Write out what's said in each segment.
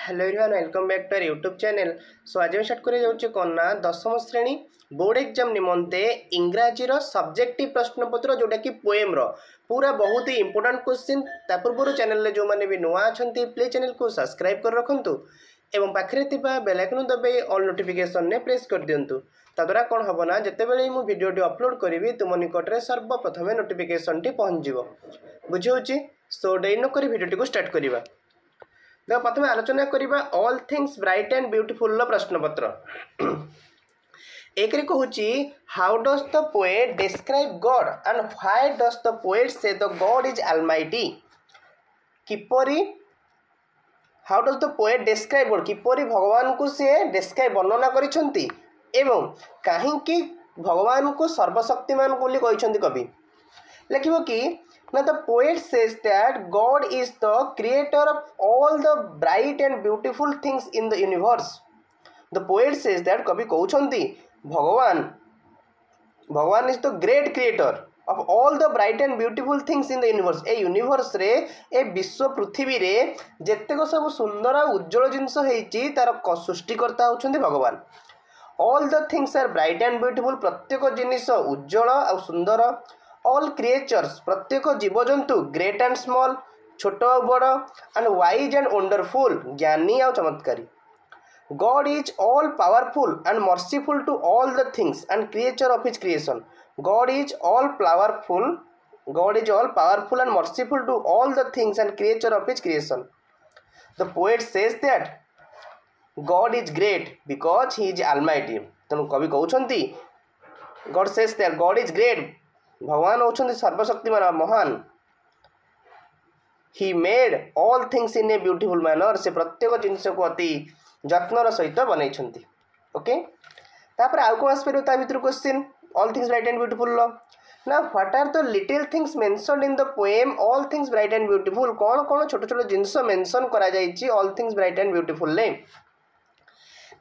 Hello everyone welcome back to our YouTube channel. So आज मैं start कर जाऊँ कौन ना 10वीं श्रेणी बोर्ड एग्जाम निमंते इंग्राजी सब्जेक्टिव प्रश्नपत्र जोटा कि पोएम पूरा बहुत ही इंपोर्टेंट क्वेश्चन। ता पूर्व चैनल जो मैंने भी नुआ अच्छा प्लीज चैनल को सब्सक्राइब कर रखु एवं पाखे बेल आइकन दबाई ऑल नोटिफिकेशन ने प्रेस कर दिंतु। ताद्वारा कौन हम ना जितेबाला मुझे भिडियोटी अपलोड करी तुम निकट में सर्वप्रथम नोटिफिकेशन टी पहुँच बुझे। सो डेरी नक भिडियोटी को स्टार्ट करवा। देख प्रथम आलोचना करवा all things bright and beautiful प्रश्नपत्र। एक कहूँ how does the poet describe God and why does the poet say the God is almighty. किपरि how does the poet describe God किपरि भगवान को सी डिस्क्राइब वर्णना करिसेंती एवं कहीं भगवान को सर्वशक्तिमान बोली कहते कवि लिखिबो कि Now the poet says that God is the creator of all the bright and beautiful things in the universe. The poet says that कवि कहउछंती भगवान is the great creator of all the bright and beautiful things in the universe. A universe रे ए विश्व पृथ्वी रे जेतेक सब सुंदर उज्जवल जिनस हेची तार सृष्टिकर्ता होछंती भगवान। All the things are bright and beautiful. प्रत्येक जिनिस उज्जवल और सुंदर। All creatures प्रत्येक जीवजंतु ग्रेट एंड स्मॉल छोट और बड़ एंड वाइज एंड वंडरफुल ज्ञानी और चमत्कारी। God is all powerful and merciful to all the things and creature of his creation. God is all powerful and merciful to all the things and creature of his creation. The poet says that God is great because he is almighty. तेणु कवि कहउछंती God says that God is great भगवान होछंती सर्वशक्तिमान महान। He made all things in a beautiful manner. से प्रत्येक जिनस को अति जत्नर सहित बनई। ओके तापर आउ कौन आसपर भर question all things bright and beautiful ना what are the little things mentioned in the poem all things bright and beautiful. कौन कौन छोट छोट जिनस मेंशन करा जायछि all things bright and beautiful ले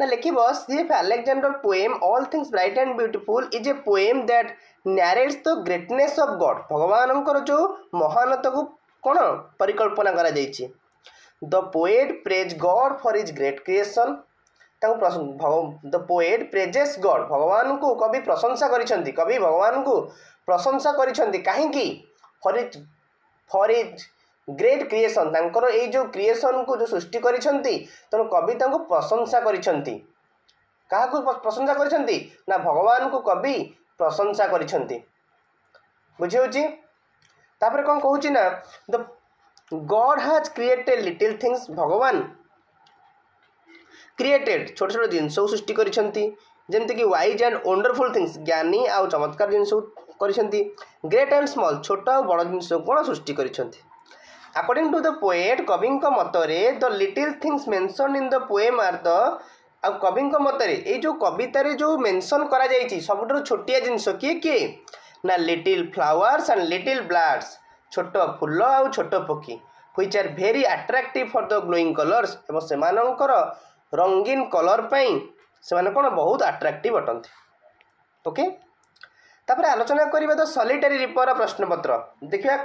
ना लिखिब C F Alexander poem all things bright and beautiful is a poem that narrates the greatness of God. भगवान जो महानता को कौन परिकल्पना करा जायछि। The poet praise God for his great creation. The poet praises God भगवान को कवि प्रशंसा करिसेंती। कवि भगवान को प्रशंसा करिसेंती काहेकि फॉर हिज ग्रेट क्रिएशन तांकर ए जो क्रिएशन को जो सृष्टि करिसेंती तेणु कवि तांको प्रशंसा करिसेंती। काहाकू प्रशंसा करिसेंती ना भगवान को कवि प्रशंसा करिसेंती। बुझे होची। तापर कौन कहूची ना the God has created little things. भगवान क्रिएटेड छोट छोट जिनस सृष्टि करिसेंती जेमति कि वाइज एंड वंडरफुल थिंग्स ज्ञानी आ चमत्कार जिनस करिसेंती। ग्रेट एंड स्मॉल छोट और बड़ जिनस कोन सृष्टि करिसेंती। According to the poet कविंक मतरे the little things mentioned in the poem are the आ कविंक मतरे ए जो कवितारे जो मेंशन करा जायछि सबुठो छोटिया जिनस किए किए ना little flowers and little birds छोट फूल आ छोट पक्षी which are very attractive for the glowing colours एवं सेमानंकर रंगीन कलर पई सेमाने कोन बहुत अट्रैक्टिव अटंती। ओके तापर आलोचना करिबा द सॉलिटरी रिपर प्रश्नपत्र देखिबा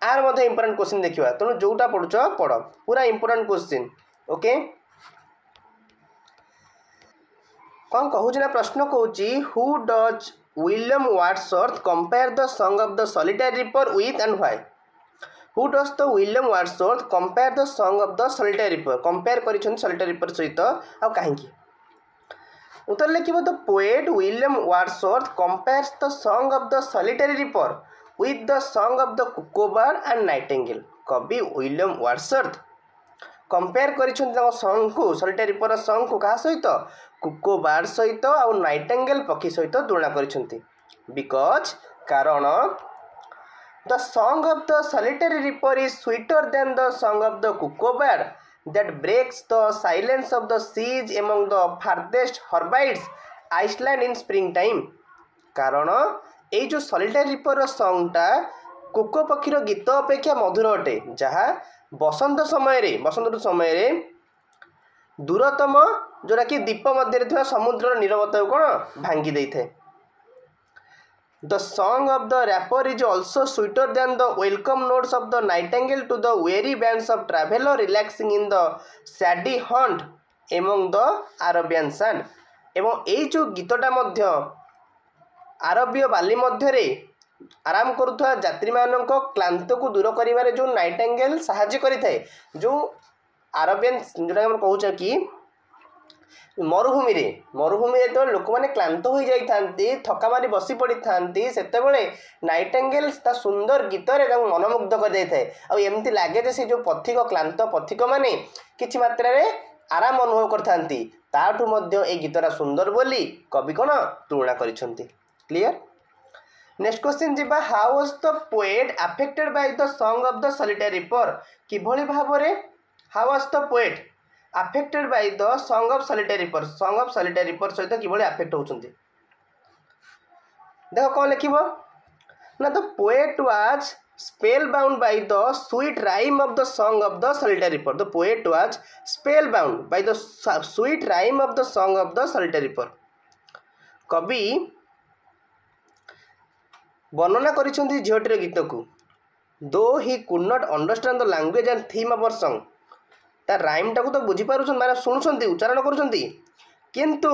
आर मध्य इंपोर्टेंट क्वेश्चन देखिबा तेणु जोटा पढ़ुछ पढ़ पूरा इंपोर्टेंट क्वेश्चन। ओके कौन कहूँ ना प्रश्न कहूँ how does William Wordsworth compare the song of the solitary reaper with and why. How does the William Wordsworth compare the song of the solitary reaper compare करिसेन सॉलिटरी रिपर सहित आ काहेकि। उत्तर लिखिबो the poet William Wordsworth compares the song of the solitary reaper with the song of the cuckoo bird and nightingale। कवि William Wordsworth compare करिसेंती song को solitary ripper song को कहा सहित कुको बार्ड सहित और नाइटिंगेल पक्षी सहित तुलना करिसेंती। बिकॉज कारण the song of the solitary reaper is sweeter than the song of the cuckoo bird that breaks the silence of the seas among the farthest Hebrides island in spring time. कारण ये जो solitary ripper song टा कुको पक्षीर गीत अपेक्षा मधुर अटे जहाँ बसंत समय दूरतम जोटा कि द्वीप मध्य समुद्र नीरवता कौन भांगी दे थाए। The song of the rapper is also sweeter than the welcome notes of the nightingale to the weary bands of traveler relaxing in the shady hunt among the Arabian sand. ଏବଂ ଏଇ ଯେଉଁ ଗୀତଟା ମଧ୍ୟ ଆରବୀୟ ବାଲି ମଧ୍ୟରେ ଆରାମ କରୁଥିବା ଯାତ୍ରୀମାନଙ୍କ କ୍ଲାନ୍ତକୁ ଦୂର କରିବାରେ ଯେଉଁ ନାଇଟିଙ୍ଗେଲ୍ ସାହାଯ୍ୟ କରିଥାଏ, ଯେଉଁ ଆରବିଆନ୍ ଯେଉଁଟା ଆମେ କହୁଛେ କି ମରୁଭୂମିରେ ଯେତେବେଳେ ଲୋକମାନେ କ୍ଲାନ୍ତ ହୋଇଯାଇଥାନ୍ତି, ଥକା ମାରି ବସି ପଡ଼ିଥାନ୍ତି, ସେତେବେଳେ ନାଇଟିଙ୍ଗେଲ୍ ତା ସୁନ୍ଦର ଗୀତରେ ତାଙ୍କୁ ମନମୁଗ୍ଧ କରିଦେଇଥାଏ। ଆଉ ଏମିତି ଲାଗେ ଯେ ସେ ଯେଉଁ କ୍ଲାନ୍ତ ପଥିକମାନେ କିଛି ମାତ୍ରାରେ ଆରାମ ଅନୁଭବ କରିଥାନ୍ତି। ତାଠୁ ମଧ୍ୟ এই ଗୀତଟା ସୁନ୍ଦର ବୋଲି କବି କ'ଣ ତୁଳନା କରିଛନ୍ତି। କ୍ଲିୟର? ନେକ୍ସଟ କ୍ୱେଶ୍ଚିନ୍ ଯିବା, how was the poet affected by the song of the solitary reaper? କିଭଳି ଭାବରେ how was the poet affected by the song of solitary reaper, song of solitary reaper सहित किभଳି affect होउछंती। देखो कौन लिखिबो ना, the poet was spellbound by the sweet rhyme of the song of the solitary reaper. The poet was spellbound by the sweet rhyme of the song of the solitary reaper. कवि वर्णना करिसंती झियोटीर गीतकू, though he could not understand the language and theme of our song, तार rhyme टाक तो बुझीपार माने शुणुंट उच्चारण करुँच, किंतु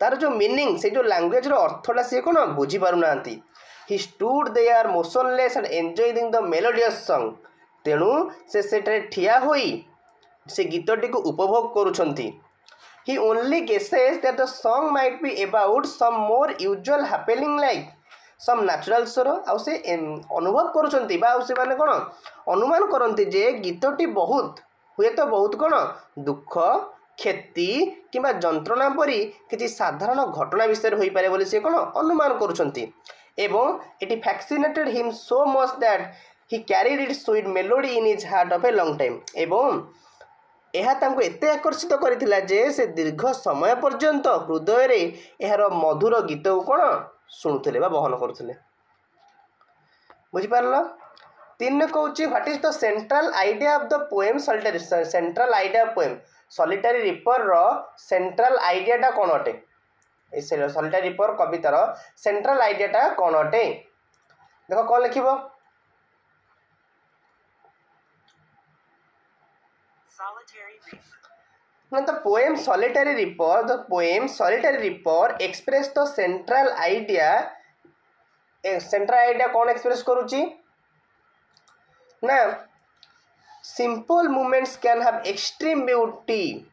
तार जो meaning से जो लैंग्वेज अर्थटा सी कौन बुझीपार ना। He stood there motionless and enjoying the melodious song, तेणु से ठिया होई से गीतटी को उपभोग करुछंती। He only guesses that the song might be about some more usual happening like some natural स्वर, आउ से अनुभव करुछंती बा से माने कौन अनुमान करंती जे गीतटी हुए तो बहुत कौन दुख क्षति किंबा जंत्रणा परी किसी साधारण घटना विषय हो पारे बोली से कौन अनुमान करुछंती। एवं it fascinated him so much that he carried it sweet melody in his heart of a long time. एवं यह तांको एते आकर्षित करथिला जे से दीर्घ समय पर्यंत हृदय रे एहार मधुर गीत को कौन शुणुथिले बा बहन करुथिले। बुझी पारलो? तीन कौच what is the central idea of the poem solitary, central idea of poem solitary reaper रो सेंट्रल आइडियाटा कौन अटे? सॉलिटरी रिपर कवितार सेंट्रल आइडियाटा कौन अटे? देखो कौन लिखिबो ना, the poem solitary reaper express the central idea. Central idea कौन एक्सप्रेस करूची ना, simple moments can have extreme beauty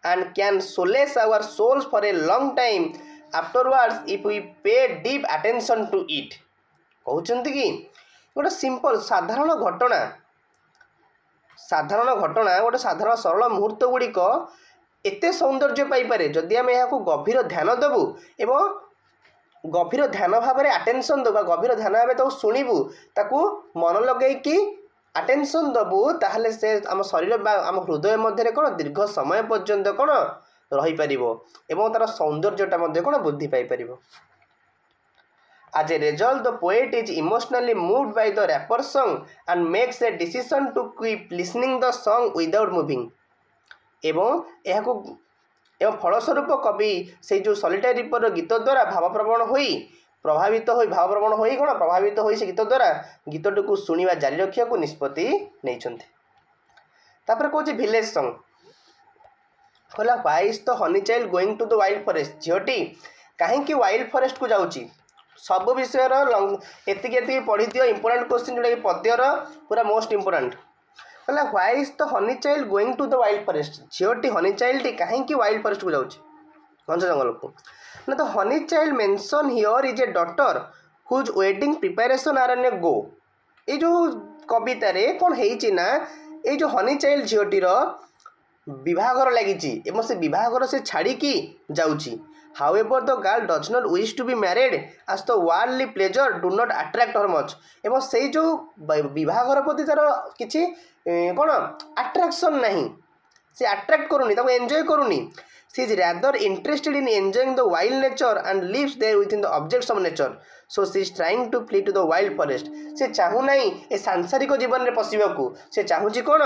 and can solace our souls for a long time afterwards if we pay deep attention to it। कहउछंती कि गोटे simple साधारण घटना गोटे साधारण सरल मुहूर्त गुड़िक एते सौंदर्य पाइपारे जदि आम यहाँ गभीर ध्यान देबू एवं गभीर ध्यान भाव में आटेंशन देबा, गभीर ध्यान भाव ताको शुणिबू, ताको मन लगेकी आटेंशन दबू, ताहले से आम शरीर बा आम हृदय मध्य कौन दीर्घ समय पर्यंत कौन रही पारिबो एवं तार सौंदर्यटा मध्य कौन बुद्धि पाई पारिबो। As a result, the poet is emotionally moved by the rapper's song and makes a decision to keep listening the song without moving। एवं फलस्वरूप कवि से जो सॉलिटरी रिपर गीत द्वारा भावप्रवण होई प्रभावित हो से गीत द्वारा गीतटी को शुणा जारी रखा को निष्पत्ति नहीं। तापर कौच विलेज सॉन्ग कहला, why is the honey child going to the wild forest, झीटी कहीं वाइल्ड फॉरेस्ट को जाऊँगी। सब विषय एति पढ़ी दियो इंपोर्टेंट क्वेश्चन जोटा कि पद्यर पूरा मोस्ट इंपोर्टेंट। कहला, why is the honey child going to the wild forest, झीटी हनी चाइल्ड कहीं वाइल्ड फॉरेस्ट को जाऊँगी घंच जंगल को ना। तो honey child mention here is a daughter whose wedding preparation are on a go. ये जो कविता रे कौन है ना, ये जो हनी चाइल्ड झीटीर विवाहर लगी से विवाहर से छाड़ी जाऊँगी। However, the girl does not wish to be married as the worldly pleasure do not attract her much। एवं से जो विवाहर प्रति तार किसी कौन अट्रैक्शन नहीं, से अट्रैक्ट करूनी, एंजॉय करूनी। She is rather interested in enjoying the wild nature and lives there within the objects of nature। So she is trying to flee to the wild forest। से चाहू नहीं ए सांसारिक जीवन में पशिबा को, से चाहूची कौन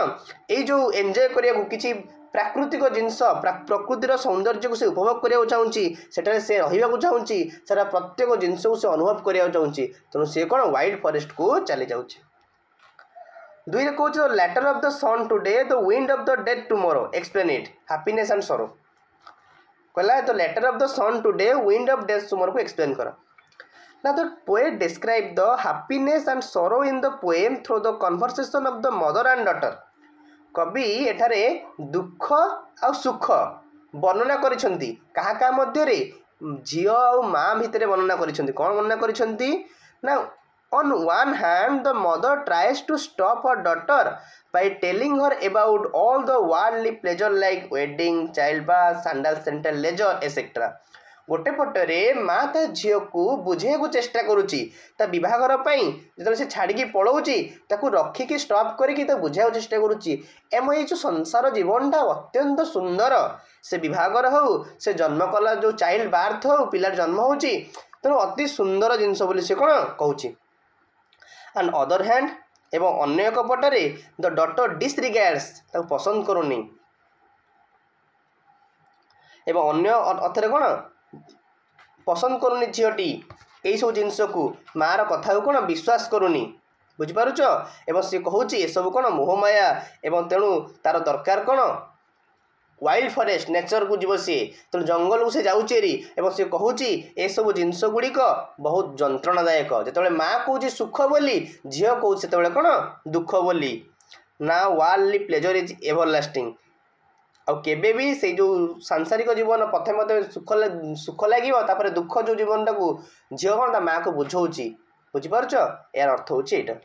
ये जो एंजॉय करिया को किसी प्राकृतिक जिनस प्रकृतिर सौंदर्य को से उपभोग करने चाहूँगी सेठारे से रहा चाहूँगी सारा प्रत्येक जिनस को से अनुभव करने चाहूँगी तेणु सी कौन वाइल्ड फॉरेस्ट को चली जाऊँगी। दुई कौन the letter of the sun today the wind of the dead tomorrow explain it happiness and sorrow कहला the letter of the sun today wind of death tomorrow को एक्सप्लेन कर। Now the poet described the happiness and sorrow in the poem through the conversation of the mother and daughter. कवि एठारे दुख आ सुख वर्णना करिसेंती कहा का मध्य रे झियो आ माँ भितर वर्णना करिसेंती कौन वर्णना करिसेंती ना on one hand the mother tries to stop her daughter by telling her about all the worldly pleasure like wedding, childbirth, sandal center, leisure etc. गोटे पटरे माँ ता झील को बुझे को चेष्टा करुच्ची बहाघर जो से छाड़ी पलाऊँगी रखिकी स्टॉप करके बुझा चेष्टा करुच्ची एम ये जो संसार जीवनटा अत्यंत सुंदर से बहाघर हो से जन्म कला जो चाइल्ड बार्थ हो पिलार जन्म हो तेणु अति सुंदर जिनस बोली से कौन कहूँ। एंड अदर हैंड एवं अन्य एक पटरे द डॉटर डिसरिगार्ड्स पसंद करूनी एवं अन्य अर्थरे कौन पसंद करूनी झीटी यही सब जिनस को मार कथा को कौन विश्वास करूनी बुझिपारुच एवं सी कहूँ ये सब कौन मोहमाया एवं तेणु तार दरकार कौन वाइल्ड फॉरेस्ट नेचर को जीव सी तेणु जंगल को से जाऊँगी एवं सी कहूँ ये सब जिनस गुड़िक बहुत जंत्रणादायक जो माँ कौच सुख बोली झील कौच से कौन दुख बोली ना वर्ल्डली प्लेजर इज एवरलास्टिंग केबे भी से जो सांसारिक जीवन पथे मत सुख लगे दुख जो जीवन टाक झील कौन माँ को बुझाऊँगी बुझिपार यार अर्थ हूँ यहाँ।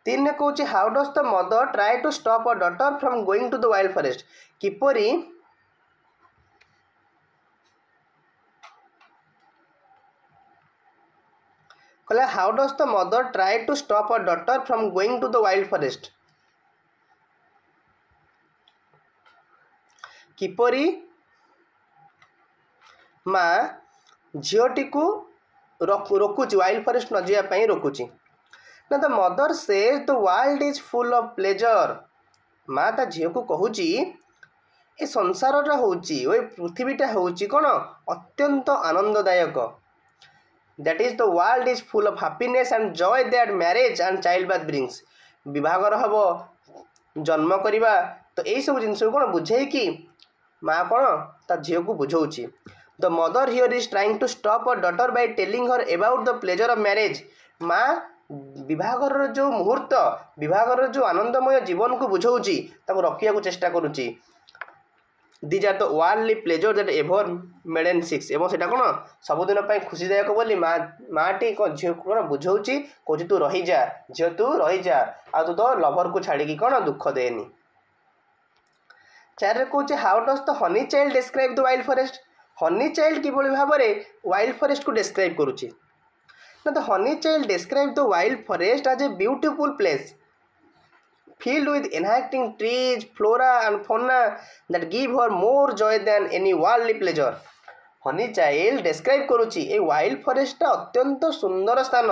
तीन कौच how does the mother try to stop a daughter from going to the wild forest किपरि कहला how does the mother try to stop a daughter from going to the wild forest किपरि माँ झीटी को रोकुची वाइल्ड फॉरेस्ट न जावाई रोकुची ना the mother says the world is full of pleasure माँ ता झील को कहूची ए संसार होची पृथ्वीटा होची कौन अत्यंत आनंददायक that is the world is full of happiness and joy that marriage and child birth brings विवाहर हम जन्म करवा तो यही सब जिनस कौन बुझे कि माँ कौन ता झील को बुझाऊँगी। The mother here is trying to stop a daughter by telling her about the pleasure of marriage माँ विवाहर जो मुहूर्त विवाहर जो आनंदमय जीवन को बुझाऊँगी रखा चेष्टा करुच्ची these are the worldly pleasure that ever made in six एवं से कौन सबुदिन खुशीदायक बोली माँटी झील को कौन बुझाऊँगी कौच तू रही जा झील तू रही जा आ तू तो लभर को छाड़ी कौन दुख देनी। चार कौच how does the honey child describe the wild forest honey child किभली भाव में वाइल्ड फॉरेस्ट को डिस्क्राइब करुच्ची ना the honey child describe the wild forest as a beautiful place filled with inhabiting trees, flora and fauna that give her more joy than any worldly pleasure. Honey child describe करुच्ची ए wild फॉरेस्टा अत्यंत सुंदर स्थान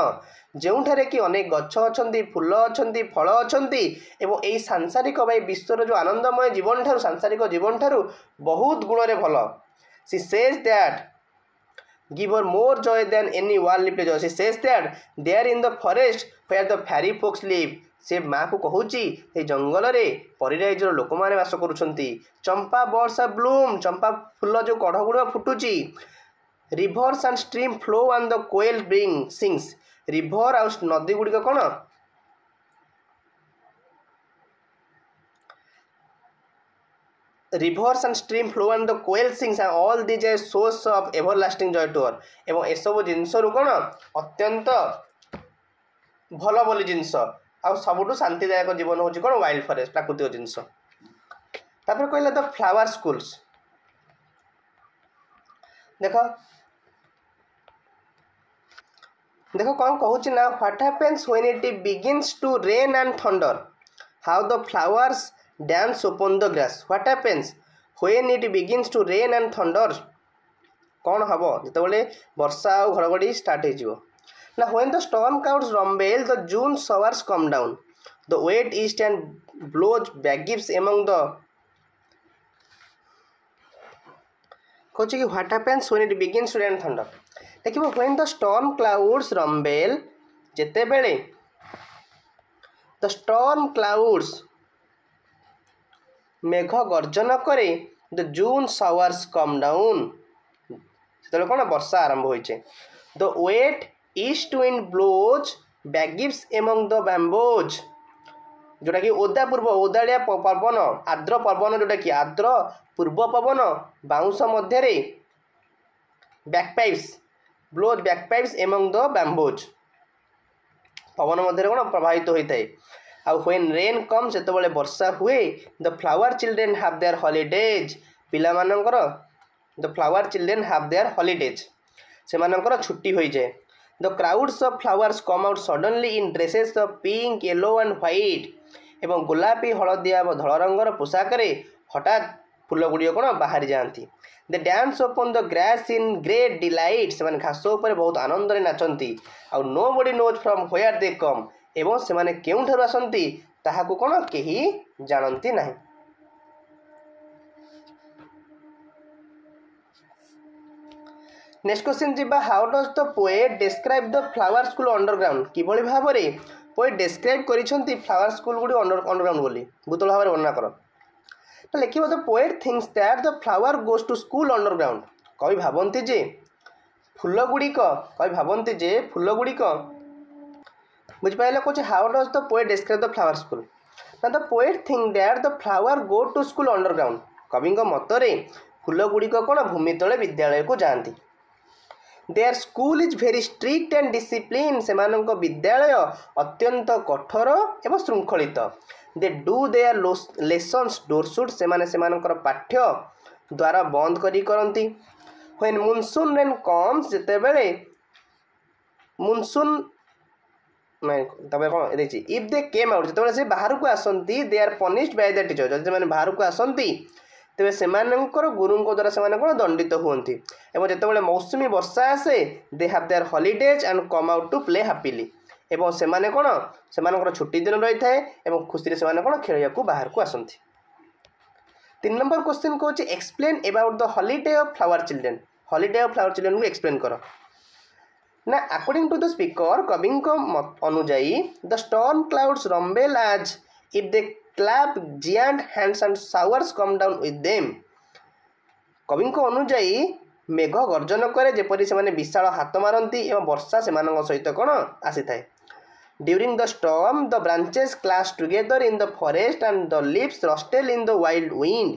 जोठारे कि अनेक गछ अच्छा फूल अच्छा फल अच्छा एवं यही सांसारिक भाई विश्वर जो आनंदमय जीवन ठारू सांसारिक जीवन ठारू बहुत गुण भल she says that give her more joy than any worldly pleasure she says that there in the forest where the fairy folks live से माँ को कहूँ ये जंगल में परिराइजर लोक मैंने बास करुँच चंपा बर्ड्स आर ब्लूम चंपा फूल जो कढ़ गुड़ फुटुची rivers and stream flow and the koel bring sings river आ नदी गुड़िक कौन rivers and stream flow and the koel sings and all these a source of everlasting joy to her एवं ए सब जिनस कौन अत्यंत भल बोली जिनस आउ सबुठ शांतिदायक जीवन हूँ कौन वाइल्ड फॉरेस्ट प्राकृतिक जिनस कहला द फ्लावर स्कूल्स देख देख कौन कहूँ ना what happens when it begins to rain and thunder how the flowers dance upon the grass what happens when it begins to rain and thunder कौन हम जिते वर्षा और घड़घड़ी स्टार्ट हो Now when the storm clouds rumble, the June showers come down. The wet east and blows baggies among the कौन कि what happens when it begins to rain thunder देखिए when the storm clouds rumble जेते बेले the storm clouds मेघ गर्जन करे the June showers come down से कौन वर्षा आरंभ होइछे the wet east wind blows bagpipes among the bamboos जोटा कि ओदा पूर्व ओदाड़िया पवन आर्द्र पवन जोटा कि आर्द्र पूर्व पवन बाउंस मध्य bagpipes blows bagpipes among the bamboos पवन मध्य कौन प्रभावित होता है आउ व्हेन रेन कम से वर्षा हुए the flower children have their holidays पिला मानकर the flower children have their holidays से मानकर छुट्टी हो जाए the crowds of flowers come out suddenly in dresses of pink yellow and white एवं गोलापी हलदिया और धल रंगर पोशाक हठात फूल गुड़िक कौन बाहरी जाती the dance upon the grass in great delight से घास उपर बहुत आनंद नाचती आउ nobody knows from where they come एवं से माने केउठारु आसंती ताहाकु कोन केही जानती नाही नेक्स्ट क्वेश्चन जीवा how does the poet describe the flower school underground किभଳି भाबरे पोएट डिस्क्राइब करिसंती फ्लावर स्कूल गुडी अंडरग्राउंड बोली भूतल भाबरे वर्णना कर तो लिखिबो the poet thinks that the flower goes to school underground कवि भाबंती जे फूल गुड़िक बुझिपारे कौन how does the poet describe the flower school ना the poet think that the flower go to school underground कवि मतरे फूल गुड़िक कौन भूमि तले विद्यालय को जाती their school is very strict and discipline से विद्यालय अत्यंत कठोर एवं श्रृंखलित दे डू देयर लेसन्स डोरसुट से पाठ्य द्वारा बंद करती व्हेन मुनसून रेन कम्स जिते बेले मुनसून कौन इफ दे केम आउट जो से बाहर को आसती they are punished by the teacher जब से बाहर को आसती तेरे से गुरु द्वारा से कौन दंडित होती एवं जिते मौसुमी वर्षा आसे they have their holidays and come out to play happily एवं से कौन से छुट्टी दिन रही है खुशी से कौन खेल बाहर को आसती 3 नंबर क्वेश्चन कौन explain about the holiday of flower children को एक्सप्लेन कर ना अकॉर्डिंग टू द स्पीकर कवि अनुजाई the storm clouds rumble as if they clap giant hands and showers come down with them कवि अनुजाई मेघ गर्जन करे जेपरी से विशाल हाथ मारती एवं वर्षा से सहित कौन आसी थाए during the storm the branches clash together in the forest and the leaves rustle in the wild wind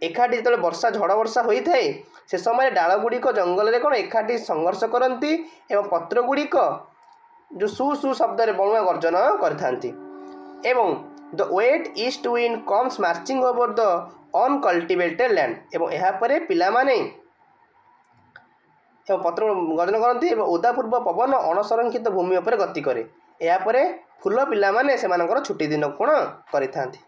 एकाठी जो वर्षा झड़ वर्षा होता है से समय डाल गुड़िक जंगल में कौन एकाठी संघर्ष करती एवं पत्र गुड़िक जो सु सु शब्द बणुआ गर्जन करथांती एवं the wet east wind comes marching over the uncultivated land एवं यहाँ पर पिला माने एवं पत्र गर्जन करती एवं ओदा पूर्व पवन अणसंरक्षित भूमि पर गति करे यापर फूल पिला माने से छुट्टी दिन कौन करथांती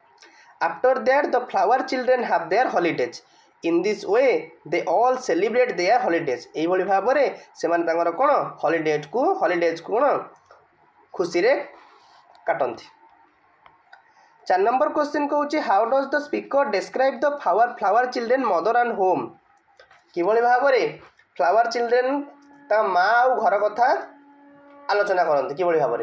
after that the flower children have their holidays in this way they all celebrate their holidays यही भाव से कौन हॉलिडेज को कौन खुशी रे काटती 4 नंबर क्वेश्चन कौन how does the speaker describe the flower children mother and home किभଳି भाव फ्लावर चिल्ड्रेन ता माँ आउ घर कथा आलोचना करती किभଳି भाव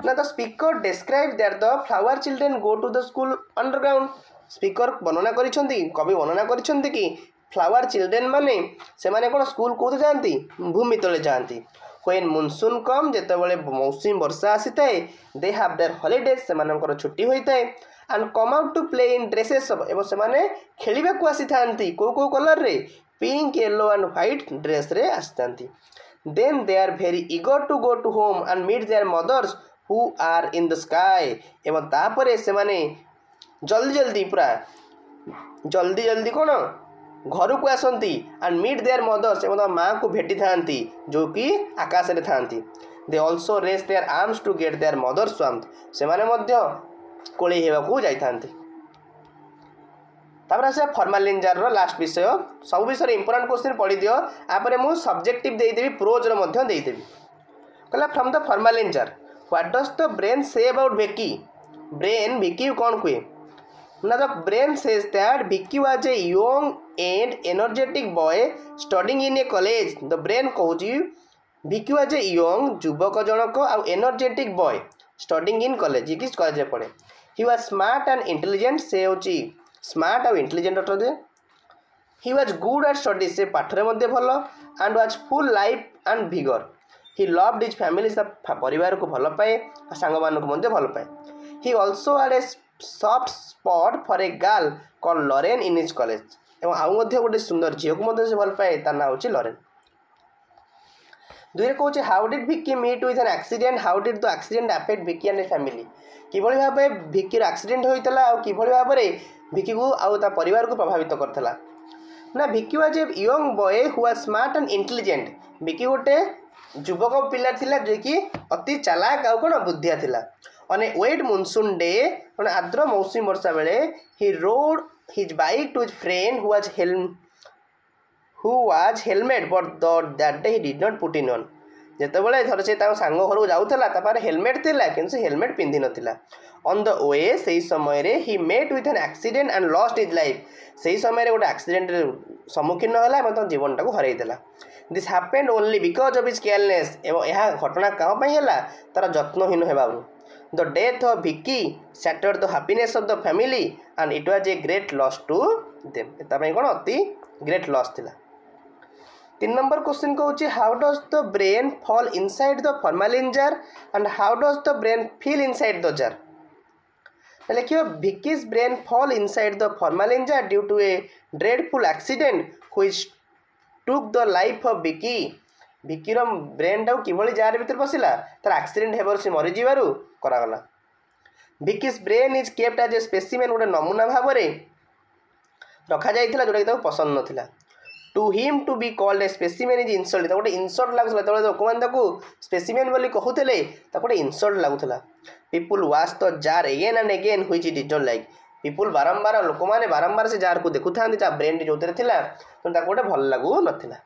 ना the speaker describe that the flower children go to the school underground speaker वर्णना करिसेंती कवि वर्णना करिसेंती कि फ्लावर चिल्ड्रेन माने से माने कौन स्कूल कौन जाती भूमि तले जाती व्हेन मुनसून कम जिते मौसुमी वर्षा आसी थाए दे हाव देयर हॉलिडेज से छुट्टी होता है and come out to play in dresses एवं से खेलने को आसी था कौ कलर रे pink yellow and white dress रे आसी then they are very eager to go to home and meet their mothers who are in the sky एवं तापरे से जल्दी जल्दी पूरा जल्दी जल्दी कौन घर को आसती एंड मीट देयर मदर्स एवं माँ को भेटी था जो कि आकाश में था they also raise their arms to get their mothers स्वाम्थ से कोड़े होगा जाती आसे फॉर्मालिंजार लास्ट विषय सब विषय इंपोर्टेंट क्वेश्चन पढ़ी दियो आपर मु सब्जेक्टिव देदेवी प्रोजर देदेवी कहला फ्रॉम द फॉर्मालिंजार what does the brain say about Vicky brain Vicky कौन कहे Now the brain says that Vicky was a young and energetic boy studying in a college. The brain कहूची Vicky was a young युवक जनक आउ energetic boy studying in college. ये किस college पढ़े? He was smart and intelligent. से होची smart आउ intelligent अटदे. He was good at studies. से पाठरे मध्य भलो and was full life and vigor. He loved his family. सा परिवार को भलो पाए सांग मान को मध्य भलो पाए. He also had a soft spot for a girl called Lauren in his college. एवं आउ मध्य गोटे सुंदर झील को मध्य से भल पाए तार ना होची लॉरेन. दुई कहूँ how did Vicky meet with an accident how did the accident affect Vicky and family किभଳି भाबे भिक्कीर एक्सीडेंट होइतला आ किभଳି भाबे भिक्की को आउ ता परिवार को प्रभावित करथला ना. Vicky was a young boy who was smart and intelligent. Vicky गोटे युवक पिला थिला जे कि अति चालाक आ कोन बुद्धिया थिला. On a wet monsoon day, on आद्र मौसमी वर्षा बेले, he rode his bike to his friend who was helmet, but that day he did not put in on. जेतेबेले थर से तांग सांग घर जाउथला तापर हेलमेट थिला किंतु से हेलमेट पिंधि नथिला. On the way सेही समय रे he met with an accident and lost his life. सेही समय रे गोटे एक्सीडेंट रे सम्मुखीन होला एवं जीवनटा को हराई देला. This happened only because of his carelessness. एवं यह घटना कहाँ पई होला तार जत्नहीन हेबारु. The death of Vicky shattered the happiness of the family and it was a great loss to them. तापई कोन अति great loss थिला. 3 नंबर क्वेश्चन कहूची how does the brain fall inside the formalin jar and how does the brain feel inside the jar. लिखियो Vicky's brain fall inside the formalin jar due to a dreadful accident which took the life of Vicky. Vicky रो brain टाउ किभଳି जार भीतर पसिला तार accident Haber से मरि जिवारु करागला. Vicky's brain is kept as a specimen गोटे नमूना भाव में रखा जाइथिला जोटा कि ताको पसंद नथिला. To him to be called a specimen is insult. गोटे इंसल्ट लागुला तबले लोक मान ताको स्पेसिमेन बोली कहउथिले ताको गोटे insult लागुथिला. People wash the jar again and again which he did not like. People बारंबार लोक माने बारंबार से जार को देखुथांती ता ब्रेन जोतरे थिला तो ताको गोटे भल लागु नथिला.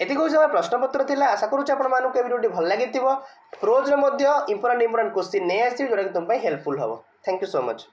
एति कहूँ आम प्रश्नपत्र थिला. आशा करूँ आपण मानक वीडियो भल लगी. प्रोज इंपोर्टेंट क्वेश्चन नहीं आसी जोटा कि तुम हेल्पफुल हम. Thank you so much.